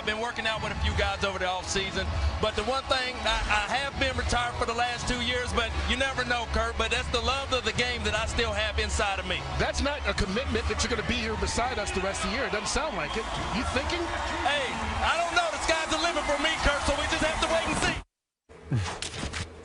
I've been working out with a few guys over the offseason. But the one thing, I have been retired for the last 2 years, but you never know, Kurt. But that's the love of the game that I still have inside of me. That's not a commitment that you're going to be here beside us the rest of the year. It doesn't sound like it. You thinking? Hey, I don't know. The sky's the limit for me, Kurt, so we just have to wait and see.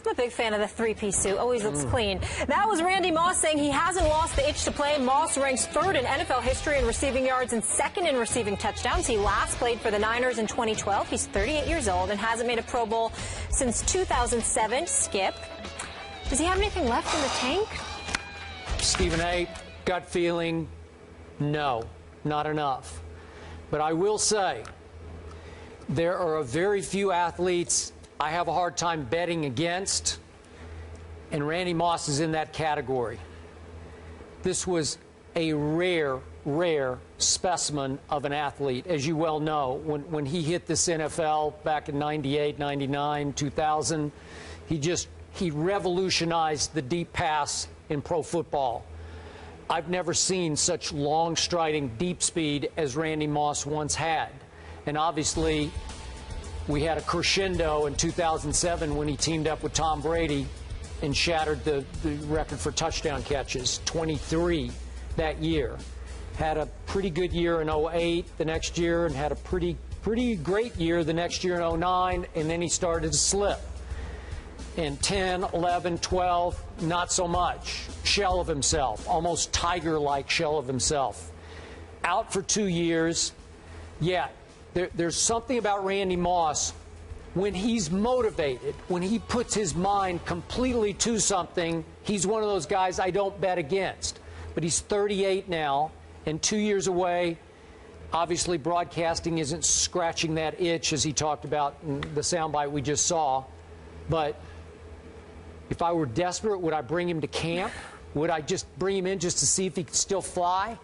I'm a big fan of the three-piece suit. Always looks clean. That was Randy Moss saying he hasn't lost the itch to play. Moss ranks third in NFL history in receiving yards and second in receiving touchdowns. He last played for the Niners in 2012. He's 38 years old and hasn't made a Pro Bowl since 2007. Skip, does he have anything left in the tank? Stephen A., gut feeling, no, not enough. But I will say, there are a very few athletes I have a hard time betting against, and Randy Moss is in that category. This was a rare specimen of an athlete, as you well know. When he hit this NFL back in 98, 99, 2000, he revolutionized the deep pass in pro football. I've never seen such long striding deep speed as Randy Moss once had. And obviously, we had a crescendo in 2007 when he teamed up with Tom Brady and shattered the record for touchdown catches, 23 that year. Had a pretty good year in 08 the next year and had a pretty great year the next year in 09, and then he started to slip. In 10, 11, 12, not so much. Shell of himself, almost tiger-like shell of himself. Out for 2 years, yeah. There's something about Randy Moss, when he's motivated, when he puts his mind completely to something, he's one of those guys I don't bet against. But he's 38 now and 2 years away. Obviously, broadcasting isn't scratching that itch, as he talked about in the soundbite we just saw. But if I were desperate, would I bring him to camp? Would I just bring him in just to see if he could still fly?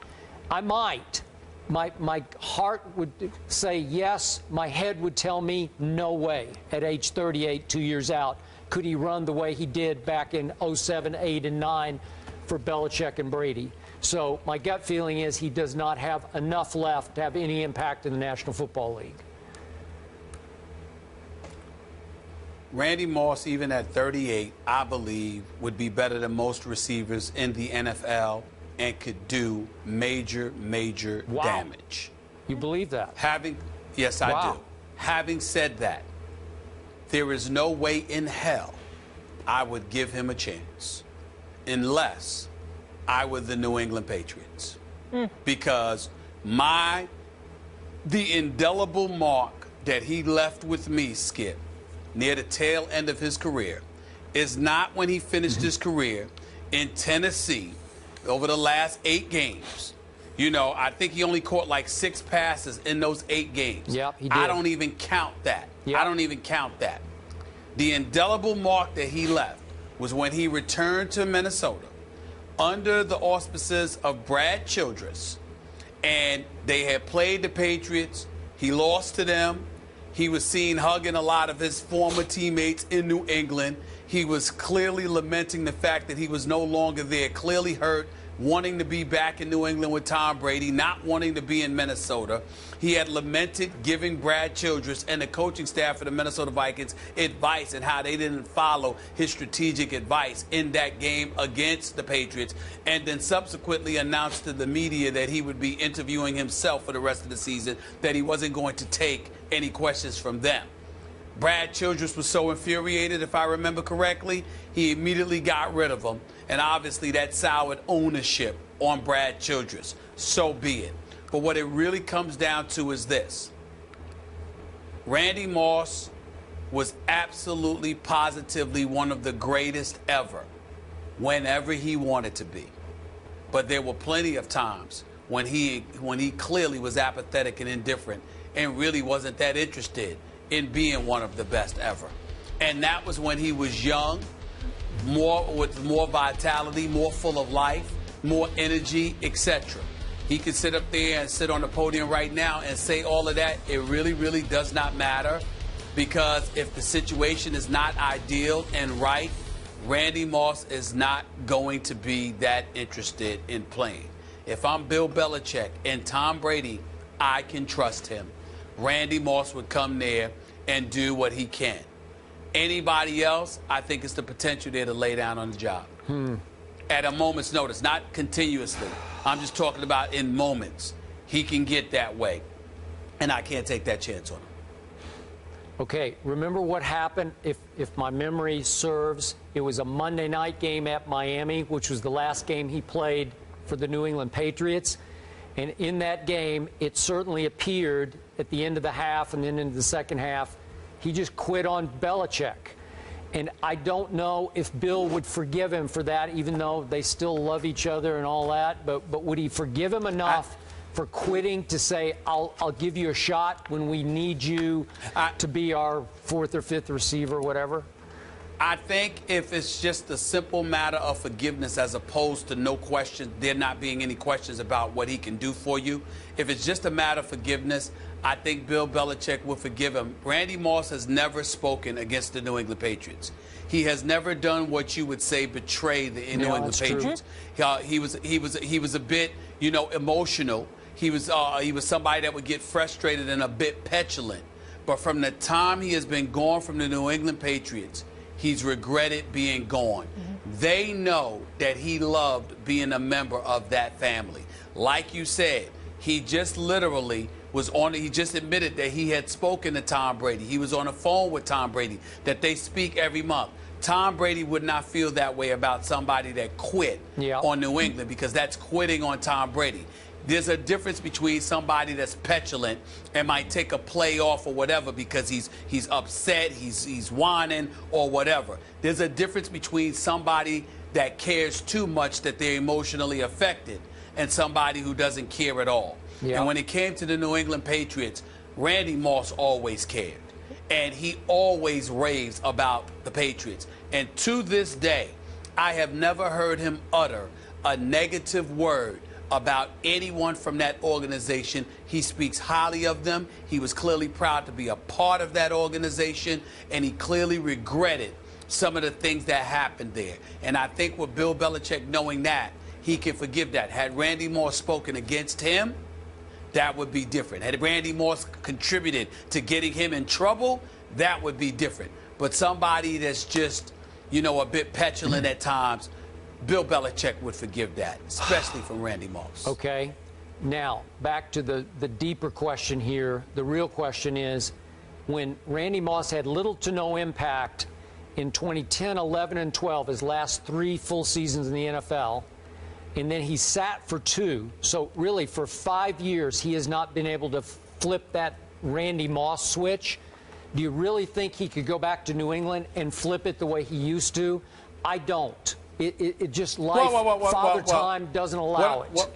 I might. My heart would say yes. My head would tell me no way. At age 38, 2 years out, could he run the way he did back in 07, 8, and 9 for Belichick and Brady? So my gut feeling is he does not have enough left to have any impact in the National Football League. Randy Moss, even at 38, I believe, would be better than most receivers in the NFL and could do major damage. You believe that? Yes, I do. Having said that, there is no way in hell I would give him a chance unless I were the New England Patriots. Because the indelible mark that he left with me, Skip, near the tail end of his career, is not when he finished his career in Tennessee over the last 8 games. You know, I think he only caught like 6 passes in those 8 games. Yep, he did. I don't even count that. Yep. I don't even count that. The indelible mark that he left was when he returned to Minnesota under the auspices of Brad Childress, and they had played the Patriots. He lost to them. He was seen hugging a lot of his former teammates in New England. He was clearly lamenting the fact that he was no longer there, clearly hurt, wanting to be back in New England with Tom Brady, not wanting to be in Minnesota. He had lamented giving Brad Childress and the coaching staff of the Minnesota Vikings advice and how they didn't follow his strategic advice in that game against the Patriots, and then subsequently announced to the media that he would be interviewing himself for the rest of the season, that he wasn't going to take any questions from them. Brad Childress was so infuriated, if I remember correctly, he immediately got rid of him. And obviously that soured ownership on Brad Childress. So be it. But what it really comes down to is this. Randy Moss was absolutely, positively one of the greatest ever whenever he wanted to be. But there were plenty of times when he clearly was apathetic and indifferent and really wasn't that interested in being one of the best ever. And that was when he was young, with more vitality, more full of life, more energy, etc. He could sit up there and sit on the podium right now and say all of that. It really does not matter, because if the situation is not ideal and right, Randy Moss is not going to be that interested in playing. If I'm Bill Belichick and Tom Brady, I can trust him. Randy Moss would come there and do what he can. Anybody else, I think it's the potential there to lay down on the job. At a moment's notice, not continuously. I'm just talking about in moments. He can get that way, and I can't take that chance on him. Okay, remember what happened, if my memory serves? It was a Monday night game at Miami, which was the last game he played for the New England Patriots. And in that game, it certainly appeared at the end of the half and then into the second half, he just quit on Belichick. And I don't know if Bill would forgive him for that, even though they still love each other and all that. But would he forgive him enough for quitting to say, I'll give you a shot when we need you to be our fourth or fifth receiver, whatever? I think if it's just a simple matter of forgiveness as opposed to no question, there not being any questions about what he can do for you, if it's just a matter of forgiveness, I think Bill Belichick will forgive him. Randy Moss has never spoken against the New England Patriots. He has never done what you would say betray the New England Patriots. He was a bit, emotional. He was somebody that would get frustrated and a bit petulant. But from the time he has been gone from the New England Patriots, he's regretted being gone. They know that he loved being a member of that family. Like you said, he just literally was on. He just admitted that he had spoken to Tom Brady. He was on the phone with Tom Brady, that they speak every month. Tom Brady would not feel that way about somebody that quit on New England, because that's quitting on Tom Brady. There's a difference between somebody that's petulant and might take a play off or whatever because he's upset, he's whining or whatever. There's a difference between somebody that cares too much that they're emotionally affected and somebody who doesn't care at all. And when it came to the New England Patriots, Randy Moss always cared. And he always raves about the Patriots. And to this day, I have never heard him utter a negative word about anyone from that organization. He speaks highly of them. He was clearly proud to be a part of that organization, and he clearly regretted some of the things that happened there. And I think with Bill Belichick knowing that, he can forgive that. Had Randy Moss spoken against him, that would be different. Had Randy Moss contributed to getting him in trouble, that would be different. But somebody that's just, a bit petulant at times, Bill Belichick would forgive that, especially from Randy Moss. Okay. Now, back to the deeper question here. The real question is, when Randy Moss had little to no impact in 2010, 11, and 12, his last 3 full seasons in the NFL, and then he sat for 2. So really, for 5 years, he has not been able to flip that Randy Moss switch. Do you really think he could go back to New England and flip it the way he used to? I don't. It just life, father time doesn't allow it.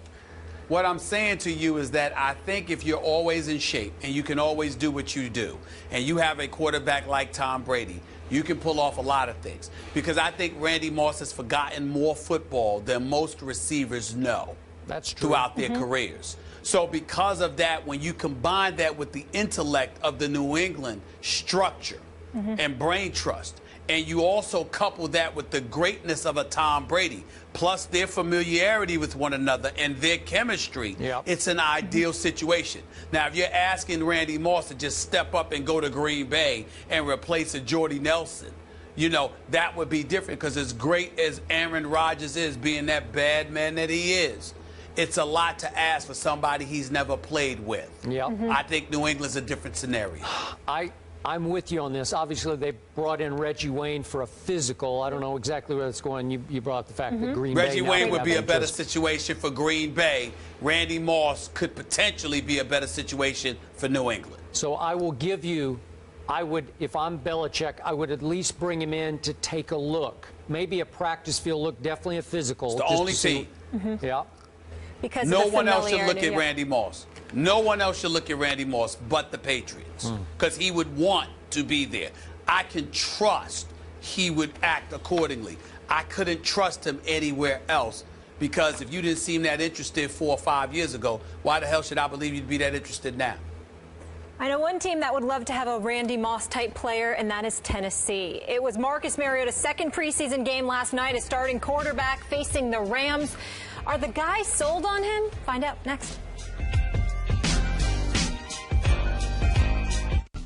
What I'm saying to you is that I think if you're always in shape and you can always do what you do, and you have a quarterback like Tom Brady, you can pull off a lot of things. Because I think Randy Moss has forgotten more football than most receivers know. That's true. Throughout their careers. So because of that, when you combine that with the intellect of the New England structure and brain trust, and you also couple that with the greatness of a Tom Brady, plus their familiarity with one another and their chemistry, it's an ideal situation. Now, if you're asking Randy Moss to just step up and go to Green Bay and replace a Jordy Nelson, that would be different, because as great as Aaron Rodgers is, being that bad man that he is, it's a lot to ask for somebody he's never played with. I think New England's a different scenario. I'm with you on this. Obviously, they brought in Reggie Wayne for a physical. I don't know exactly where it's going. You brought up the fact that Green Bay... Reggie Wayne would be a better situation for Green Bay. Randy Moss could potentially be a better situation for New England. So I will give you... if I'm Belichick, I would at least bring him in to take a look. Maybe a practice field look, definitely a physical. It's the only team. Because no one else should look at Randy Moss. No one else should look at Randy Moss but the Patriots, because he would want to be there. I can trust he would act accordingly. I couldn't trust him anywhere else, because if you didn't seem that interested 4 or 5 years ago, why the hell should I believe you'd be that interested now? I know one team that would love to have a Randy Moss-type player, and that is Tennessee. It was Marcus Mariota's second preseason game last night as starting quarterback facing the Rams. Are the guys sold on him? Find out next.